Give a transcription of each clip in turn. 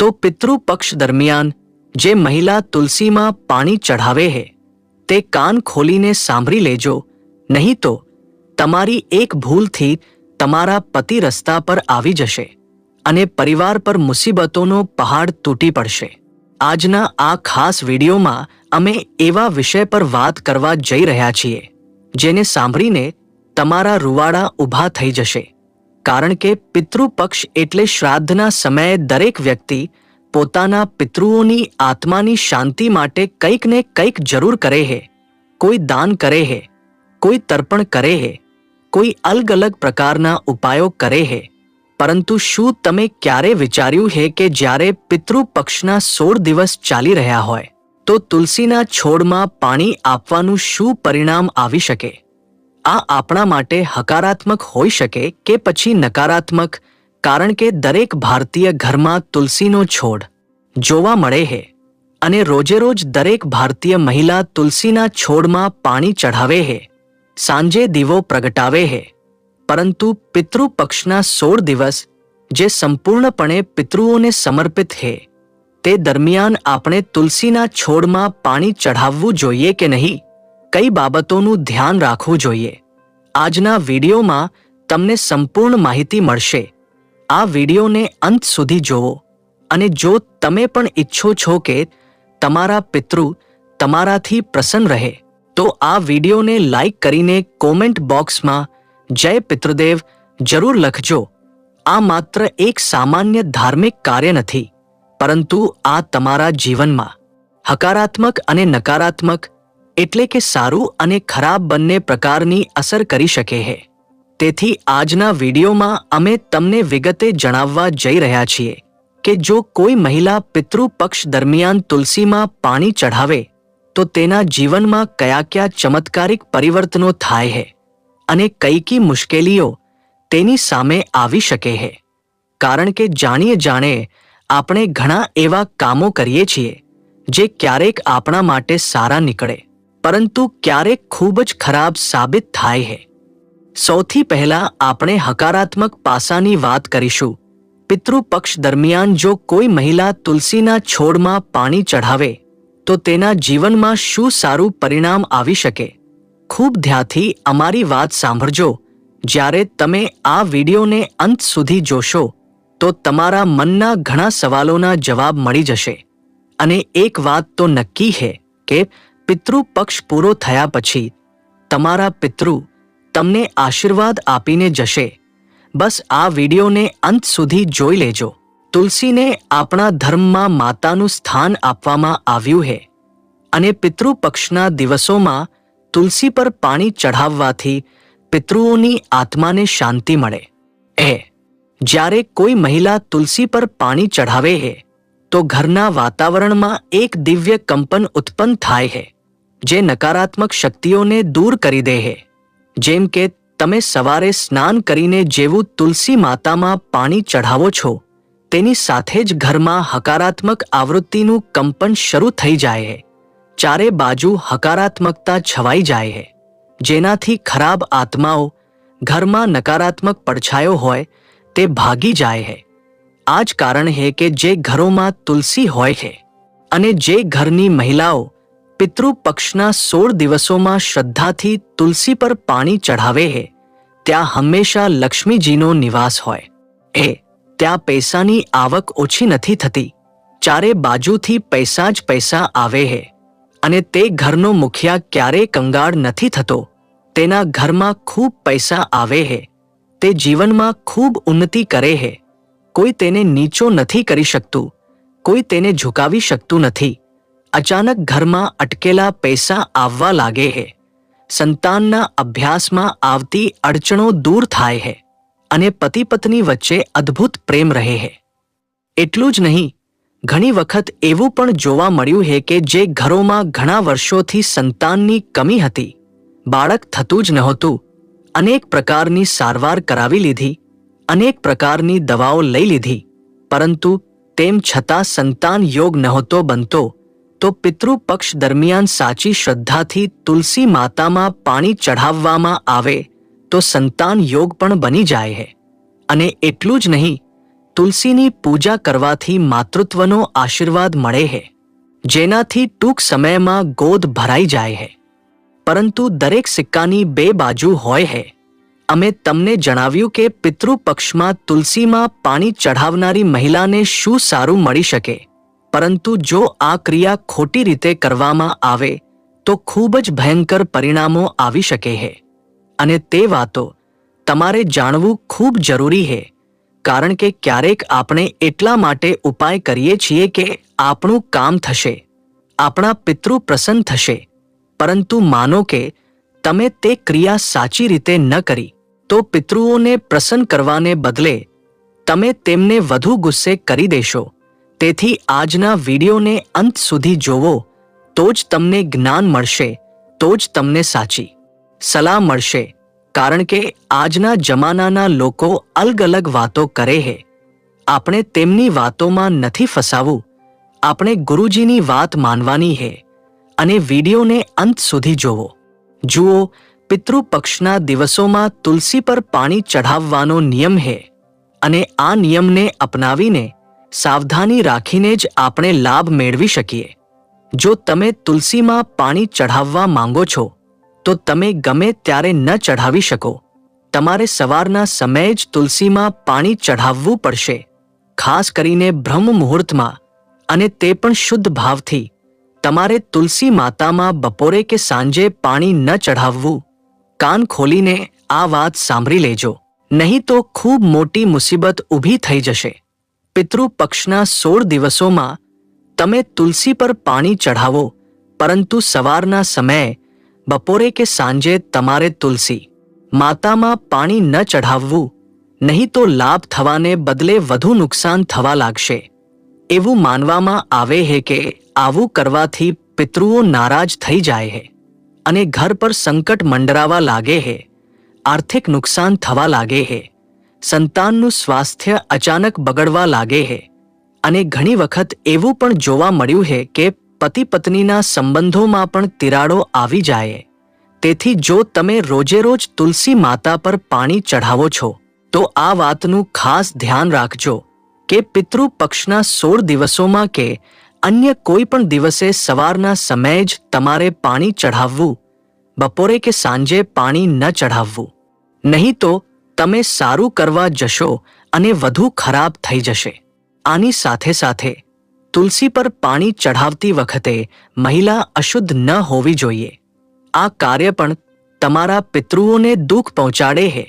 તો પિતૃ પક્ષ દરમિયાન જે મહિલા તુલસીમાં પાણી ચઢાવે છે તે કાન ખોલીને સાંભળી લેજો, નહીં તો તમારી એક ભૂલથી તમારા પતિ રસ્તા પર આવી જશે અને પરિવાર પર મુસીબતોનો પહાડ તૂટી પડશે. આજના આ ખાસ વિડીયોમાં અમે એવા વિષય પર વાત કરવા જઈ રહ્યા છીએ જેને સાંભળીને તમારા રૂવાડા ઊભા થઈ જશે. કારણ કે પિતૃપક્ષ એટલે શ્રાદ્ધના સમયે દરેક વ્યક્તિ પોતાના પિતૃઓની આત્માની શાંતિ માટે કંઈક ને કંઈક જરૂર કરે છે. કોઈ દાન કરે છે, કોઈ તર્પણ કરે છે, કોઈ અલગ અલગ પ્રકારના ઉપાયો કરે છે. પરંતુ શું તમે ક્યારે વિચાર્યું છે કે જ્યારે પિતૃપક્ષના 16 દિવસ ચાલી રહ્યા હોય તો તુલસીના છોડમાં પાણી આપવાનું શું પરિણામ આવી શકે? આ આપણા માટે હકારાત્મક હોઈ શકે કે પછી નકારાત્મક, કારણ કે દરેક ભારતીય ઘરમાં તુલસીનો છોડ જોવા મળે છે અને રોજેરોજ દરેક ભારતીય મહિલા તુલસીના છોડમાં પાણી ચઢાવે છે, સાંજે દીવો પ્રગટાવે છે. પરંતુ પિતૃપક્ષના 16 દિવસ જે સંપૂર્ણપણે પિતૃઓને સમર્પિત છે તે દરમિયાન આપણે તુલસીના છોડમાં પાણી ચઢાવવું જોઈએ કે નહીં? કઈ બાબતોનું ધ્યાન રાખવું જોઈએ? આજના વિડીયોમાં તમને સંપૂર્ણ માહિતી મળશે. આ વિડીયોને અંત સુધી જુઓ અને જો તમે પણ ઈચ્છો છો કે તમારા પિતૃ તમારાથી પ્રસન્ન રહે તો આ વિડીયોને લાઈક કરીને કોમેન્ટ બોક્સમાં જય પિતૃદેવ જરૂર લખજો. આ માત્ર એક સામાન્ય ધાર્મિક કાર્ય નથી, પરંતુ આ તમારા જીવનમાં હકારાત્મક અને નકારાત્મક એટલે કે સારું અને ખરાબ બંને પ્રકારની અસર કરી શકે છે. તેથી આજના વિડીયોમાં અમે તમને વિગતે જણાવવા જઈ રહ્યા છીએ કે જો કોઈ મહિલા પિતૃપક્ષ દરમિયાન તુલસીમાં પાણી ચઢાવે તો તેના જીવનમાં કયા ચમત્કારિક પરિવર્તનો થાય છે અને કઈ મુશ્કેલીઓ તેની સામે આવી શકે છે. કારણ કે જાણે આપણે ઘણા એવા કામો કરીએ છીએ જે ક્યારેક આપણા માટે સારા નીકળે પરંતુ ક્યારેક ખૂબ જ ખરાબ સાબિત થાય છે. સૌથી પહેલા આપણે હકારાત્મક પાસાની વાત કરીશું. પિતૃપક્ષ દરમિયાન જો કોઈ મહિલા તુલસીના છોડમાં પાણી ચઢાવે તો તેના જીવનમાં શું સારું પરિણામ આવી શકે? ખૂબ ધ્યાનથી અમારી વાત સાંભળજો. જ્યારે તમે આ વિડીયોને અંત સુધી જોશો તો તમારા મનના ઘણા સવાલોના જવાબ મળી જશે. અને એક વાત તો નક્કી છે કે પિતૃપક્ષ પૂરો થયા પછી તમારા પિતૃ તમને આશીર્વાદ આપીને જશે. બસ આ વિડીયોને અંત સુધી જોઈ લેજો. તુલસીને આપણા ધર્મમાં માતાનું સ્થાન આપવામાં આવ્યું છે અને પિતૃપક્ષના દિવસોમાં તુલસી પર પાણી ચઢાવવાથી પિતૃઓની આત્માને શાંતિ મળે. જ્યારે કોઈ મહિલા તુલસી પર પાણી ચઢાવે છે તો ઘરના વાતાવરણમાં એક દિવ્ય કંપન ઉત્પન્ન થાય છે જે નકારાત્મક શક્તિઓને દૂર કરી દે છે. જેમ કે તમે સવારે સ્નાન કરીને જેવું તુલસી માતામાં પાણી ચઢાવો છો તેની સાથે જ ઘરમાં હકારાત્મક આવૃત્તિનું કંપન શરૂ થઈ જાય છે. ચારે બાજુ હકારાત્મકતા છવાઈ જાય છે જેનાથી ખરાબ આત્માઓ, ઘરમાં નકારાત્મક પડછાયો હોય તે ભાગી જાય છે. આ જ કારણ છે કે જે ઘરોમાં તુલસી હોય છે અને જે ઘરની મહિલાઓ પિતૃપક્ષના 16 દિવસોમાં શ્રદ્ધાથી તુલસી પર પાણી ચઢાવે છે ત્યાં હંમેશા લક્ષ્મીજીનો નિવાસ હોય. ત્યાં પૈસાની આવક ઓછી નથી થતી. ચારે બાજુથી પૈસા જ પૈસા આવે છે અને તે ઘરનો મુખિયા ક્યારેય કંગાળ નથી થતો. તેના ઘરમાં ખૂબ પૈસા આવે છે. તે જીવનમાં ખૂબ ઉન્નતિ કરે છે. કોઈ તેને નીચો નથી કરી શકતું, કોઈ તેને ઝુકાવી શકતું નથી. અચાનક ઘરમાં અટકેલા પૈસા આવવા લાગે છે. સંતાનના અભ્યાસમાં આવતી અડચણો દૂર થાય છે અને પતિ પત્ની વચ્ચે અદ્ભુત પ્રેમ રહે છે. એટલું જ નહીં, ઘણી વખત એવું પણ જોવા મળ્યું છે કે જે ઘરોમાં ઘણા વર્ષોથી સંતાનની કમી હતી, બાળક થતું જ નહોતું, અનેક પ્રકારની સારવાર કરાવી લીધી, અનેક પ્રકારની દવાઓ લઈ લીધી, પરંતુ તેમ છતાં સંતાન યોગ નહોતો બનતો, તો પિતૃપક્ષ દરમિયાન સાચી શ્રદ્ધાથી તુલસી માતામાં પાણી ચઢાવવામાં આવે તો સંતાન યોગ પણ બની જાય છે. અને એટલું જ નહીં, તુલસીની પૂજા કરવાથી માતૃત્વનો આશીર્વાદ મળે છે, જેનાથી ટૂંક સમયમાં ગોદ ભરાઈ જાય છે. પરંતુ દરેક સિક્કાની બે બાજુ હોય છે. અમે તમને જણાવ્યું કે પિતૃપક્ષમાં તુલસીમાં પાણી ચઢાવનારી મહિલાને શું સારું મળી શકે, પરંતુ જો આ ક્રિયા ખોટી રીતે કરવામાં આવે તો ખૂબ જ ભયંકર પરિણામો આવી શકે છે. અને તે વાતો તમારે જાણવું ખૂબ જરૂરી છે, કારણ કે ક્યારેક આપણે એટલા માટે ઉપાય કરીએ છીએ કે આપણું કામ થશે, આપણા પિતૃ પ્રસન્ન થશે, પરંતુ માનો કે તમે તે ક્રિયા સાચી રીતે ન કરી તો પિતૃઓને પ્રસન્ન કરવાને બદલે તમે તેમને વધુ ગુસ્સે કરી દેશો. તેથી આજના વિડીયોને અંત સુધી જોવો, તો જ તમને જ્ઞાન મળશે, તો જ તમને સાચી સલાહ મળશે. કારણ કે આજના જમાનાના લોકો અલગ અલગ વાતો કરે છે. આપણે તેમની વાતોમાં નથી ફસાવું, આપણે ગુરુજીની વાત માનવાની છે. અને વિડીયોને અંત સુધી જોવો. જુઓ, પિતૃપક્ષના દિવસોમાં તુલસી પર પાણી ચઢાવવાનો નિયમ છે, અને આ નિયમને અપનાવીને સાવધાની રાખીને જ આપણે લાભ મેળવી શકીએ. જો તમે તુલસીમાં પાણી ચઢાવવા માંગો છો તો તમે ગમે ત્યારે ન ચઢાવી શકો. તમારે સવારના સમયે જ તુલસીમાં પાણી ચઢાવવું પડશે, ખાસ કરીને બ્રહ્મ મુહૂર્તમાં, અને તે પણ શુદ્ધ ભાવથી. તમારે તુલસી માતામાં બપોરે કે સાંજે પાણી ન ચઢાવવું. કાન ખોલીને આ વાત સાંભળી લેજો, નહીં તો ખૂબ મોટી મુસીબત ઊભી થઈ જશે. પિતૃપક્ષના 16 દિવસોમાં તમે તુલસી પર પાણી ચઢાવો, પરંતુ સવારના સમયે બપોરે કે સાંજે તમારે તુલસી માતામાં પાણી ન ચઢાવવું, નહીં તો લાભ થવાને બદલે વધુ નુકસાન થવા લાગશે. એવું માનવામાં આવે છે કે આવું કરવાથી પિતૃઓ નારાજ થઈ જાય છે અને ઘર પર સંકટ મંડરાવા લાગે છે, આર્થિક નુકસાન થવા લાગે છે, સંતાનનું સ્વાસ્થ્ય અચાનક બગડવા લાગે છે. અને ઘણી વખત એવું પણ જોવા મળ્યું છે કે પતિ પત્નીના સંબંધોમાં પણ તિરાડો આવી જાય. તેથી જો તમે રોજે રોજ તુલસી માતા પર પાણી ચઢાવો છો તો આ વાતનું ખાસ ધ્યાન રાખજો કે પિતૃપક્ષના 16 દિવસોમાં કે અન્ય કોઈ પણ દિવસે સવારના સમયે જ તમારે પાણી ચઢાવવું, બપોરે કે સાંજે પાણી ન ચઢાવવું. નહીં તો તમે સારું કરવા જશો અને વધુ ખરાબ થઈ જશે. આની સાથે સાથે તુલસી પર પાણી ચઢાવતી વખતે મહિલા અશુદ્ધ ન હોવી જોઈએ. આ કાર્ય પણ તમારા પિતૃઓને દુઃખ પહોંચાડે છે.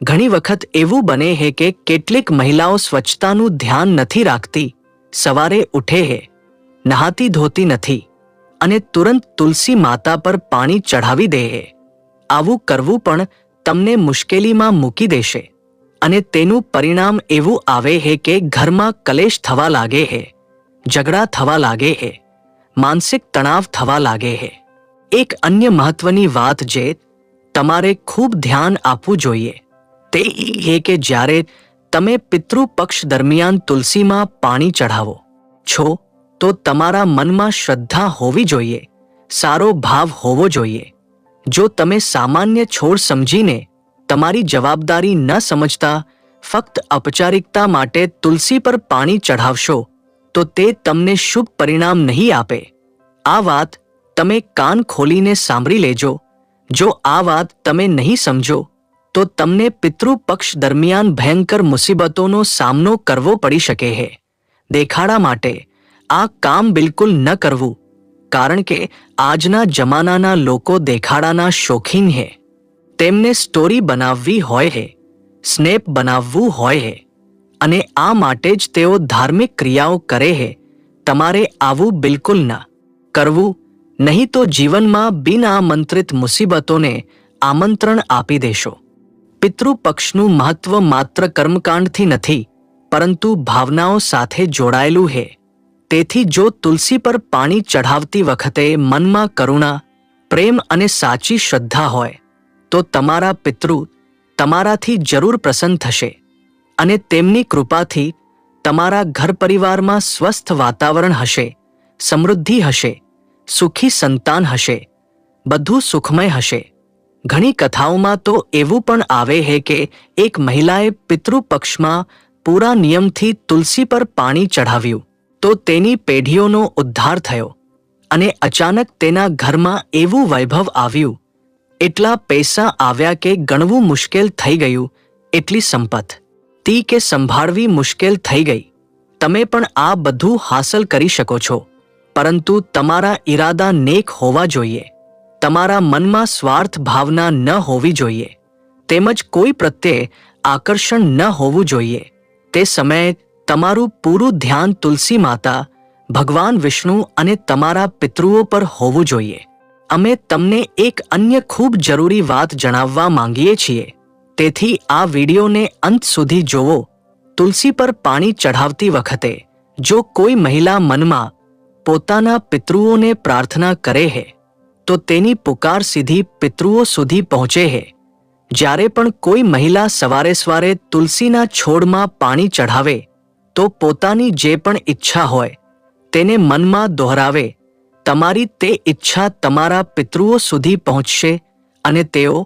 ઘણી વખત એવું બને છે કે કેટલીક મહિલાઓ સ્વચ્છતાનું ધ્યાન નથી રાખતી, સવારે ઉઠે છે, નહાતી ધોતી નથી અને તુરંત તુલસી માતા પર પાણી ચઢાવી દે છે. આવું કરવું પણ તમને મુશ્કેલીમાં મૂકી દેશે, અને તેનું પરિણામ એવું આવે છે કે ઘરમાં કલેશ થવા લાગે છે, ઝઘડા થવા લાગે છે, માનસિક તણાવ થવા લાગે છે. એક અન્ય મહત્વની વાત જે તમારે ખૂબ ધ્યાન આપવું જોઈએ તે એ કે જ્યારે તમે પિતૃપક્ષ દરમિયાન તુલસીમાં પાણી ચઢાવો છો તો તમારા મનમાં શ્રદ્ધા હોવી જોઈએ, સારો ભાવ હોવો જોઈએ. જો તમે સામાન્ય છોડ સમજીને તમારી જવાબદારી ન સમજતા ફક્ત ઔપચારિકતા માટે તુલસી પર પાણી ચઢાવશો તો તે તમને શુભ પરિણામ નહીં આપે. આ વાત તમે કાન ખોલીને સાંભળી લેજો. જો આ વાત તમે નહીં સમજો તો તમને પિતૃપક્ષ દરમિયાન ભયંકર મુસીબતોનો સામનો કરવો પડી શકે છે. દેખાડા માટે આ કામ બિલકુલ ન કરવું, કારણ કે આજના જમાનાના લોકો દેખાડાના શોખીન છે. તેમને સ્ટોરી બનાવવી હોય છે, સ્નેપ બનાવવું હોય છે, અને આ માટે જ તેઓ ધાર્મિક ક્રિયાઓ કરે છે. તમારે આવું બિલકુલ ન કરવું, નહીં તો જીવનમાં બિનઆમંત્રિત મુસીબતોને આમંત્રણ આપી દેશો. પિતૃપક્ષનું મહત્વ માત્ર કર્મકાંડથી નથી, પરંતુ ભાવનાઓ સાથે જોડાયેલું છે. તેથી જો તુલસી પર પાણી ચઢાવતી વખતે મનમાં કરુણા, પ્રેમ અને સાચી શ્રદ્ધા હોય તો તમારા પિતૃ તમારાથી જરૂર પ્રસન્ન થશે, અને તેમની કૃપાથી તમારા ઘર પરિવારમાં સ્વસ્થ વાતાવરણ હશે, સમૃદ્ધિ હશે, સુખી સંતાન હશે, બધું સુખમય હશે. ઘણી કથાઓમાં તો એવું પણ આવે છે કે એક મહિલાએ પિતૃપક્ષમાં પૂરા નિયમથી તુલસી પર પાણી ચઢાવ્યું તો તેની પેઢીઓનો ઉદ્ધાર થયો અને અચાનક તેના ઘરમાં એવું વૈભવ આવ્યું, એટલા પૈસા આવ્યા કે ગણવું મુશ્કેલ થઈ ગયું, એટલી સંપત્તિ કે સંભાળવી મુશ્કેલ થઈ ગઈ. તમે પણ આ બધું હાંસલ કરી શકો છો, પરંતુ તમારા ઈરાદા નેક હોવા જોઈએ. તમારા મનમાં સ્વાર્થ ભાવના ન હોવી જોઈએ, તેમજ કોઈ પ્રત્યે આકર્ષણ ન હોવું જોઈએ. તે સમયે તમારું પૂરું ધ્યાન તુલસી માતા, ભગવાન વિષ્ણુ અને તમારા પિતૃઓ પર હોવું જોઈએ. અમે તમને એક અન્ય ખૂબ જરૂરી વાત જણાવવા માંગીએ છીએ, તેથી આ વિડીયોને અંત સુધી જોવો. તુલસી પર પાણી ચઢાવતી વખતે જો કોઈ મહિલા મનમાં પોતાના પિતૃઓને પ્રાર્થના કરે છે તો તેની પુકાર સીધી પિતૃઓ સુધી પહોંચે છે. જ્યારે પણ કોઈ મહિલા સવારે તુલસીના છોડમાં પાણી ચઢાવે તો પોતાની જે પણ ઈચ્છા હોય તેને મનમાં દોહરાવે. તમારી તે ઈચ્છા તમારા પિતૃઓ સુધી પહોંચશે અને તેઓ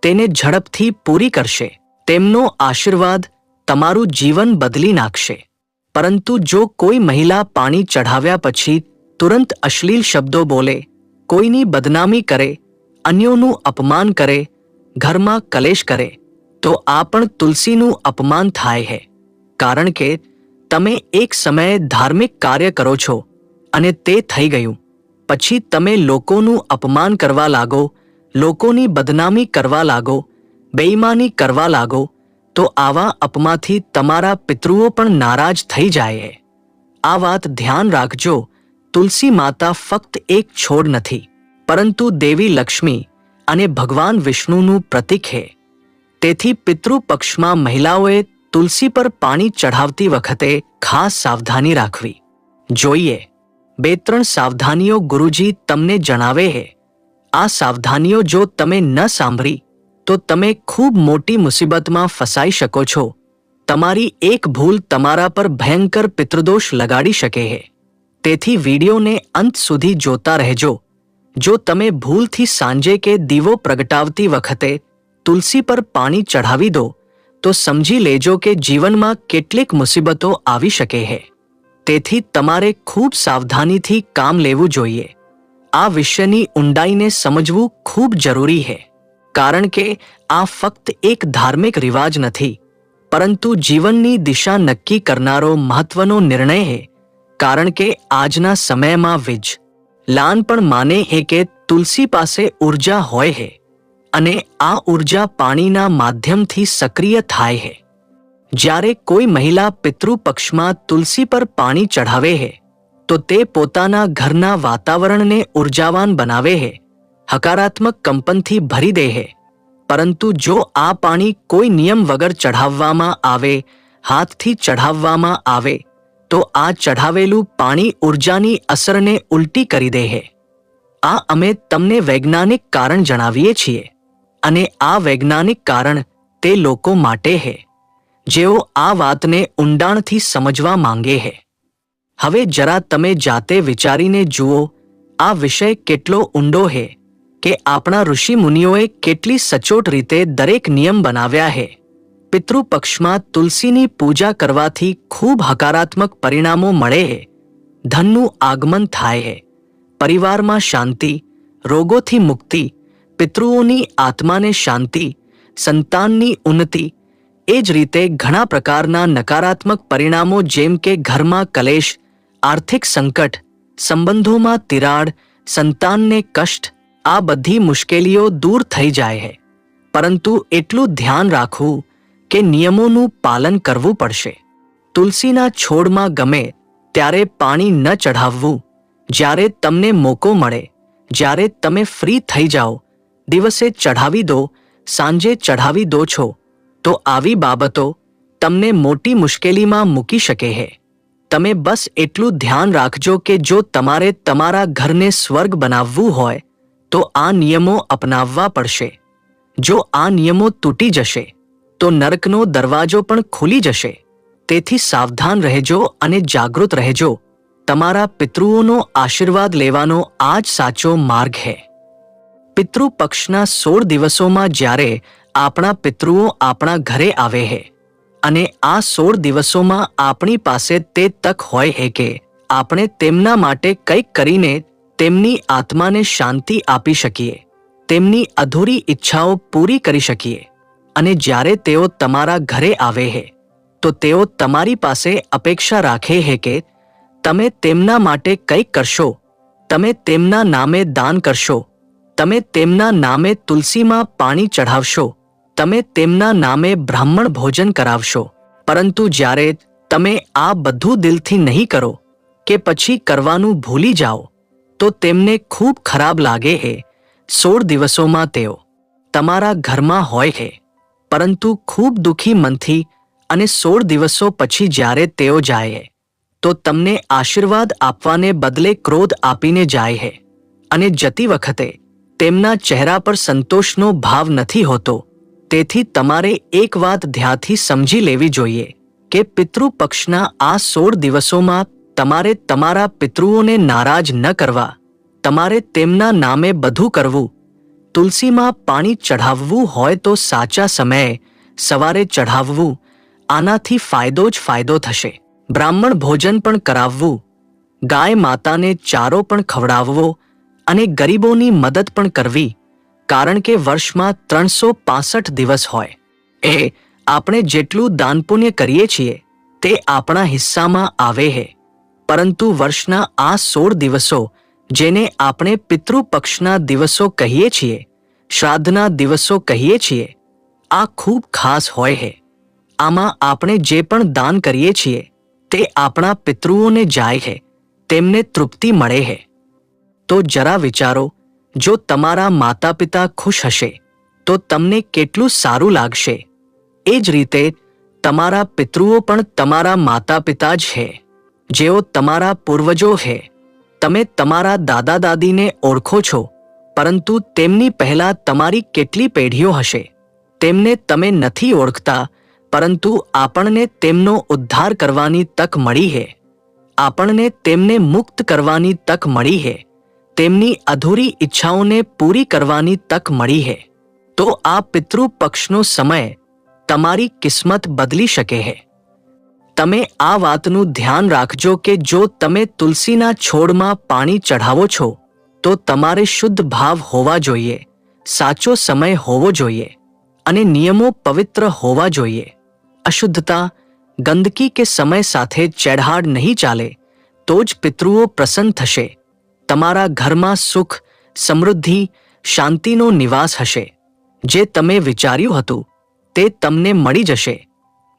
તેને ઝડપથી પૂરી કરશે. તેમનો આશીર્વાદ તમારું જીવન બદલી નાખશે. પરંતુ જો કોઈ મહિલા પાણી ચઢાવ્યા પછી તુરંત અશ્લીલ શબ્દો બોલે, કોઈની બદનામી કરે, અન્યોનું અપમાન કરે, ઘરમાં કલેશ કરે, તો આ પણ તુલસીનું અપમાન થાય છે. કારણ કે તમે એક સમયે ધાર્મિક કાર્ય કરો છો અને તે થઈ ગયું પછી તમે લોકોનું અપમાન કરવા લાગો, લોકોની બદનામી કરવા લાગો, બેઈમાની કરવા લાગો, તો આવા અપમાનથી તમારા પિતૃઓ પણ નારાજ થઈ જાય છે. આ વાત ધ્યાન રાખજો. તુલસી માતા ફક્ત એક છોડ નથી, પરંતુ દેવી લક્ષ્મી અને ભગવાન વિષ્ણુનું પ્રતીક છે. તેથી પિતૃ પક્ષમાં મહિલાઓએ તુલસી પર પાણી ચઢાવતી વખતે ખાસ સાવધાની રાખવી જોઈએ. 2-3 સાવધાનીઓ ગુરુજી તમને જણાવે છે. આ સાવધાનીઓ જો તમે ન સાંભળી તો તમે ખૂબ મોટી મુસીબતમાં ફસાઈ શકો છો. તમારી એક ભૂલ તમારા પર ભયંકર પિતૃદોષ લગાડી શકે છે. તેથી વિડીયોને અંત સુધી જોતા રહેજો. જો તમે ભૂલથી સાંજે કે દીવો પ્રગટાવતી વખતે તુલસી પર પાણી ચઢાવી દો તો સમજી લેજો કે જીવનમાં કેટલીક મુસીબતો આવી શકે છે. તેથી તમારે ખૂબ સાવધાનીથી કામ લેવું જોઈએ. આ વિષયની ઊંડાઈને સમજવું ખૂબ જરૂરી છે, કારણ કે આ ફક્ત એક ધાર્મિક રિવાજ નથી, પરંતુ જીવનની દિશા નક્કી કરનારો મહત્વનો નિર્ણય છે. કારણ કે આજના સમયમાં લાન પણ માને છે કે તુલસી પાસે ઉર્જા હોય છે અને આ ઉર્જા પાણીના માધ્યમથી સક્રિય થાય છે. જ્યારે કોઈ મહિલા પિતૃ પક્ષમાં તુલસી પર પાણી ચઢાવે છે તો તે પોતાના ઘરના વાતાવરણને ઉર્જાવાન બનાવે છે, હકારાત્મક કંપનથી ભરી દે છે. પરંતુ જો આ પાણી કોઈ નિયમ વગર ચઢાવવામાં આવે, હાથથી ચઢાવવામાં આવે, તો આ ચઢાવેલું પાણી ઉર્જાની અસરને ઉલટી કરી દે છે. આ અમે તમને વૈજ્ઞાનિક કારણ જણાવીએ છીએ અને આ વૈજ્ઞાનિક કારણ તે લોકો માટે છે જેઓ આ વાતને ઊંડાણથી સમજવા માંગે છે. હવે જરા તમે જાતે વિચારીને જુઓ આ વિષય કેટલો ઊંડો છે કે આપણા ઋષિ મુનિઓએ કેટલી સચોટ રીતે દરેક નિયમ બનાવ્યા છે. પિતૃપક્ષમાં તુલસીની પૂજા કરવાથી ખૂબ હકારાત્મક પરિણામો મળે છે. ધનનું આગમન થાય છે, પરિવારમાં શાંતિ, રોગોથી મુક્તિ, પિતૃઓની આત્માને શાંતિ, સંતાનની ઉન્નતિ. એ જ રીતે ઘણા પ્રકારના નકારાત્મક પરિણામો જેમ કે ઘરમાં કલેશ, આર્થિક સંકટ, સંબંધોમાં તિરાડ, સંતાનને કષ્ટ, આ બધી મુશ્કેલીઓ દૂર થઈ જાય છે. પરંતુ એટલું ધ્યાન રાખવું કે નિયમોનું પાલન કરવું પડશે. તુલસીના છોડમાં ગમે ત્યારે પાણી ન ચઢાવવું. જ્યારે તમને મોકો મળે, જ્યારે તમે ફ્રી થઈ જાઓ, દિવસે ચઢાવી દો, સાંજે ચઢાવી દો છો, તો આવી બાબતો તમને મોટી મુશ્કેલીમાં મૂકી શકે છે. તમે બસ એટલું ધ્યાન રાખજો કે જો તમારે તમારા ઘરને સ્વર્ગ બનાવવું હોય તો આ નિયમો અપનાવવા પડશે. જો આ નિયમો તૂટી જશે તો નરકનો દરવાજો પણ ખુલી જશે. તેથી સાવધાન રહેજો અને જાગૃત રહેજો. તમારા પિતૃઓનો આશીર્વાદ લેવાનો આ જ સાચો માર્ગ છે. પિતૃપક્ષના 16 દિવસોમાં જ્યારે આપણા પિતૃઓ આપણા ઘરે આવે છે, અને આ 16 દિવસોમાં આપણી પાસે તે તક હોય છે કે આપણે તેમના માટે કંઈક કરીને તેમની આત્માને શાંતિ આપી શકીએ, તેમની અધૂરી ઈચ્છાઓ પૂરી કરી શકીએ. અને જ્યારે તેઓ તમારા ઘરે આવે છે તો તેઓ તમારી પાસે અપેક્ષા રાખે છે કે તમે તેમના માટે કંઈક કરશો, તમે તેમના નામે દાન કરશો, તમે તેમના નામે તુલસીમાં પાણી ચઢાવશો, તમે તેમના નામે બ્રાહ્મણ ભોજન કરાવશો. પરંતુ જ્યારે તમે આ બધું દિલથી નહીં કરો કે પછી કરવાનું ભૂલી જાઓ તો તેમને ખૂબ ખરાબ લાગે છે. 16 દિવસોમાં તેઓ તમારા ઘરમાં હોય છે પરંતુ ખૂબ દુઃખી મનથી, અને 16 દિવસો પછી જ્યારે તેઓ જાય તો તમને આશીર્વાદ આપવાને બદલે ક્રોધ આપીને જાય છે. અને જતી વખતે તેમના ચહેરા પર સંતોષનો ભાવ નથી હોતો. તેથી તમારે એક વાત ધ્યાનથી સમજી લેવી જોઈએ કે પિતૃપક્ષના આ 16 દિવસોમાં તમારે તમારા પિતૃઓને નારાજ ન કરવા, તમારે તેમના નામે બધું કરવું. તુલસીમાં પાણી ચઢાવવું હોય તો સાચા સમયે સવારે ચઢાવવું. આનાથી ફાયદો જ ફાયદો થશે. બ્રાહ્મણ ભોજન પણ કરાવવું, ગાય માતાને ચારો પણ ખવડાવવો અને ગરીબોની મદદ પણ કરવી. કારણ કે વર્ષમાં 365 દિવસ હોય. આપણે જેટલું દાન પુણ્ય કરીએ છીએ તે આપણા હિસ્સામાં આવે છે. પરંતુ વર્ષના આ 16 દિવસો જેને આપણે પિતૃપક્ષના દિવસો કહીએ છીએ, શ્રાદ્ધના દિવસો કહીએ છીએ, આ ખૂબ ખાસ હોય છે. આમાં આપણે જે પણ દાન કરીએ છીએ તે આપણા પિતૃઓને જાય છે, તેમને તૃપ્તિ મળે છે. તો જરા વિચારો, જો તમારા માતા પિતા ખુશ હશે તો તમને કેટલું સારું લાગશે. એ જ રીતે તમારા પિતૃઓ પણ તમારા માતા પિતા જ છે, જેઓ તમારા પૂર્વજો છે. તમે તમારા દાદા દાદીને ઓળખો છો, પરંતુ તેમની પહેલા તમારી કેટલી પેઢીઓ હશે તેમને તમે નથી ઓળખતા. પરંતુ આપણને તેમનો ઉદ્ધાર કરવાની તક મળી છે, આપણને તેમને મુક્ત કરવાની તક મળી છે, તેમની અધૂરી ઈચ્છાઓને પૂરી કરવાની તક મળી છે. તો આ પિતૃપક્ષનો સમય તમારી કિસ્મત બદલી શકે છે. તમે આ વાતનું ધ્યાન રાખજો કે જો તમે તુલસીના છોડમાં પાણી ચઢાવો છો તો તમારે શુદ્ધ ભાવ હોવા જોઈએ, સાચો સમય હોવો જોઈએ અને નિયમો પવિત્ર હોવા જોઈએ. અશુદ્ધતા, ગંદકી કે સમય સાથે ચેડાડ નહીં ચાલે તો જ પિતૃઓ પ્રસન્ન થશે. તમારા ઘરમાં સુખ, સમૃદ્ધિ, શાંતિનો નિવાસ હશે. જે તમે વિચાર્યું હતું તે તમને મળી જશે.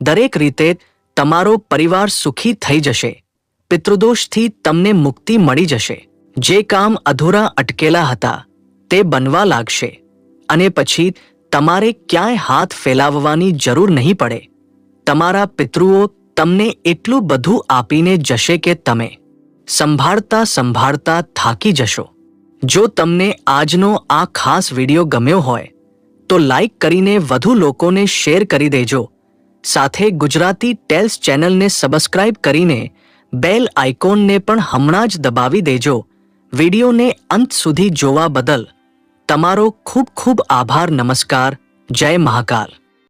દરેક રીતે તમારો પરિવાર સુખી થઈ જશે. પિતૃદોષથી તમને મુક્તિ મળી જશે. જે કામ અધૂરા અટકેલા હતા તે બનવા લાગશે અને પછી તમારે ક્યાંય હાથ ફેલાવવાની જરૂર નહીં પડે. તમારા પિતૃઓ તમને એટલું બધું આપીને જશે કે તમે સંભાળતા સંભાળતા થાકી જશો. જો તમને આજનો આ ખાસ વિડીયો ગમ્યો હોય તો લાઈક કરીને વધુ લોકોને શેર કરી દેજો. સાથે ગુજરાતી ટેલ્સ ચેનલને સબસ્ક્રાઇબ કરીને બેલ આઇકોનને પણ હમણાં જ દબાવી દેજો. વિડીયોને અંત સુધી જોવા બદલ તમારો ખૂબ ખૂબ આભાર. નમસ્કાર. જય મહાકાલ.